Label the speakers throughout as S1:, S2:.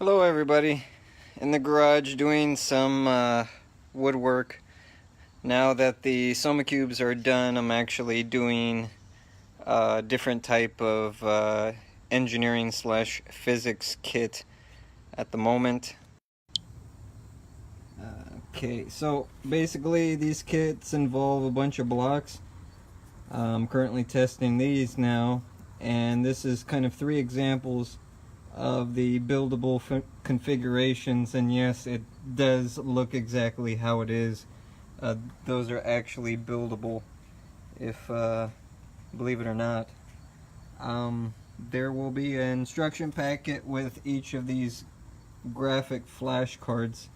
S1: Hello everybody. In the garage doing some woodwork. Now that the Soma cubes are done, I'm actually doing a different type of engineering slash physics kit at the moment. Okay, so basically these kits involve a bunch of blocks. I'm currently testing these now, and this is kind of 3 examples of the buildable configurations, and yes, it does look exactly how it is. Those are actually buildable, if believe it or not. There will be an instruction packet with each of these graphic flashcards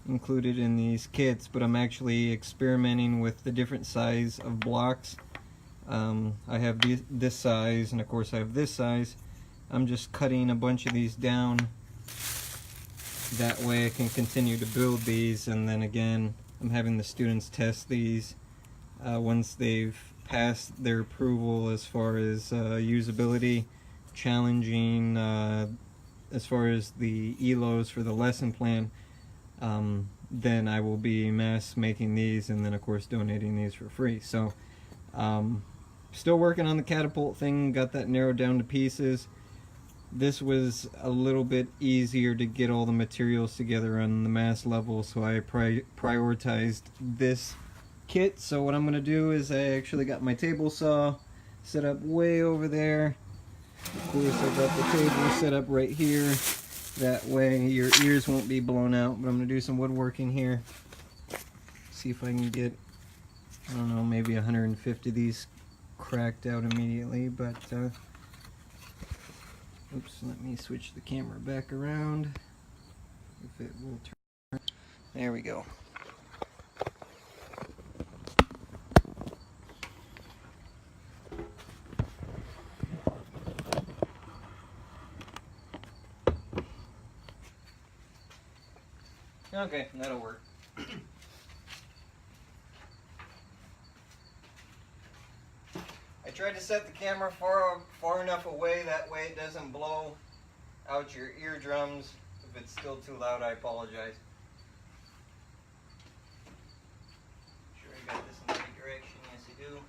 S1: included in these kits, but I'm actually experimenting with the different size of blocks. I have this size, and of course I have this size. I'm just cutting a bunch of these down. That way I can continue to build these, and then again I'm having the students test these once they've passed their approval as far as usability, challenging as far as the ELOs for the lesson plan. Then I will be mass making these, and then of course donating these for free. So still working on the catapult thing, got that narrowed down to pieces. This was a little bit easier to get all the materials together on the mass level, so I prioritized this kit. So what I'm going to do is I actually got my table saw set up way over there. Of course I got the table set up right here. That way your ears won't be blown out. But I'm going to do some woodworking here. See if I can get, I don't know, maybe 150 of these cracked out immediately, but oops, let me switch the camera back around. If it will turn. There we go. Okay, that'll work. I tried to set the camera far enough away, that way it doesn't blow out your eardrums. If it's still too loud, I apologize. Sure you got this in the right direction? Yes, you do.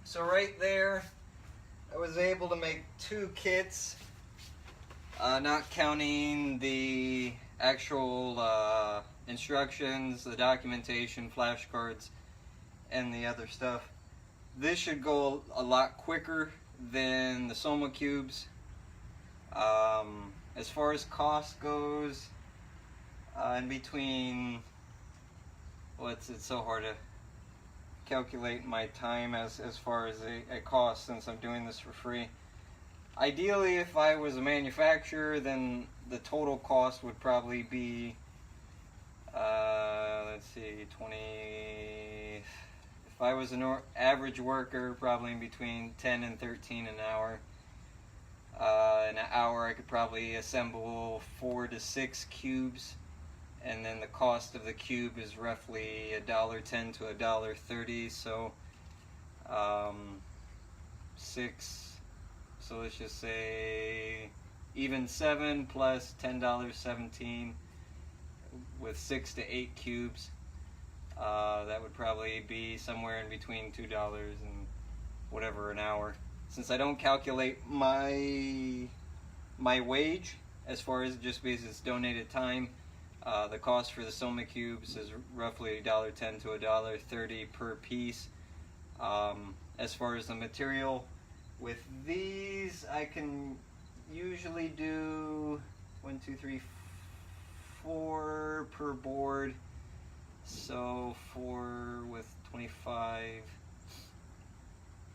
S1: So right there, I was able to make 2 kits, not counting the actual instructions, the documentation, flashcards, and the other stuff. This should go a lot quicker than the Soma cubes. As far as cost goes, in between, well, it's so hard to calculate my time as far as a cost, since I'm doing this for free. Ideally, if I was a manufacturer, then the total cost would probably be, let's see, 20, if I was an average worker, probably in between 10 and 13 an hour. In an hour I could probably assemble 4 to 6 cubes, and then the cost of the cube is roughly $1.10 to $1.30, so 6, so let's just say even 7 plus $10.17 with 6 to 8 cubes. That would probably be somewhere in between $2 and whatever an hour. Since I don't calculate my wage as far as just because it's donated time, the cost for the Soma cubes is roughly $1.10 to $1.30 per piece. As far as the material, with these I can usually do 1, 2, 3, 4 per board. So 4 with 25.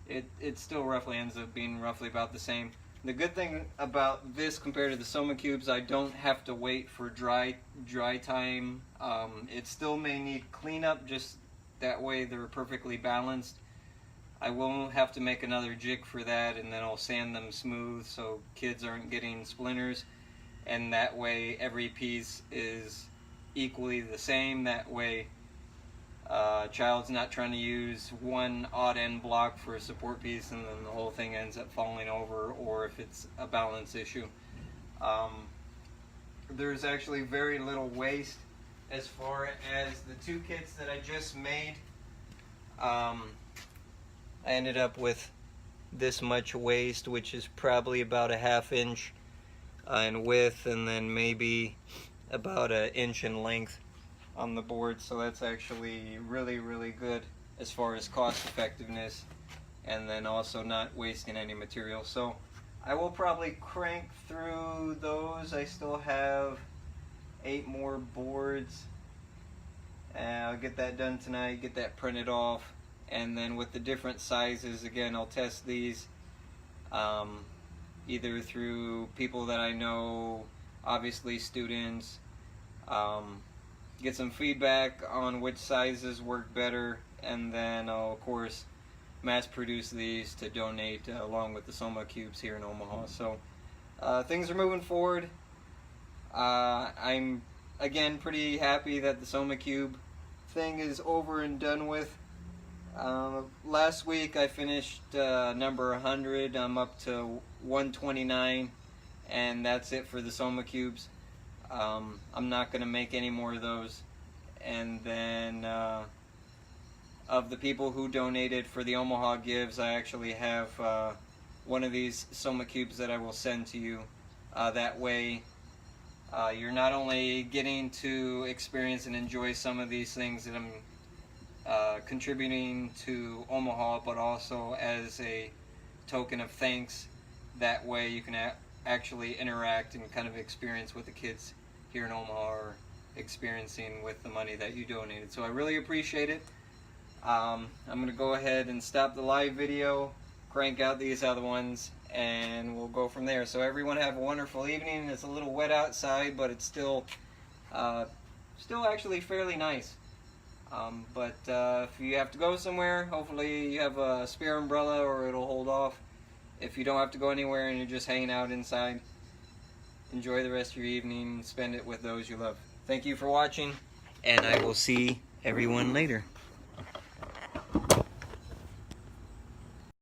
S1: It still roughly ends up being roughly about the same. The good thing about this compared to the Soma cubes, I don't have to wait for dry time. It still may need cleanup, just that way they're perfectly balanced. I won't have to make another jig for that, and then I'll sand them smooth so kids aren't getting splinters, and that way every piece is equally the same. That way child's not trying to use one odd end block for a support piece and then the whole thing ends up falling over, or if it's a balance issue. There's actually very little waste as far as the 2 kits that I just made. I ended up with this much waste, which is probably about a 1/2 inch in width, and then maybe about 1 inch in length on the board. So that's actually really good as far as cost effectiveness, and then also not wasting any material. So I will probably crank through those. I still have 8 more boards, and I'll get that done tonight, get that printed off, and then with the different sizes, again, I'll test these either through people that I know, obviously students, get some feedback on which sizes work better, and then I'll of course mass produce these to donate along with the Soma cubes here in Omaha. So things are moving forward. I'm again pretty happy that the Soma cube thing is over and done with. Last week I finished number 100. I'm up to 129, and that's it for the Soma cubes. I'm not going to make any more of those. And then of the people who donated for the Omaha Gives, I actually have one of these Soma cubes that I will send to you. That way you're not only getting to experience and enjoy some of these things that I'm contributing to Omaha, but also as a token of thanks. That way you can actually interact and kind of experience what the kids here in Omaha are experiencing with the money that you donated. So I really appreciate it. I'm going to go ahead and stop the live video, crank out these other ones, and we'll go from there. So everyone have a wonderful evening. It's a little wet outside, but it's still actually fairly nice. But if you have to go somewhere, hopefully you have a spare umbrella or it'll hold off. If you don't have to go anywhere and you're just hanging out inside, enjoy the rest of your evening. Spend it with those you love. Thank you for watching, and I will see everyone later.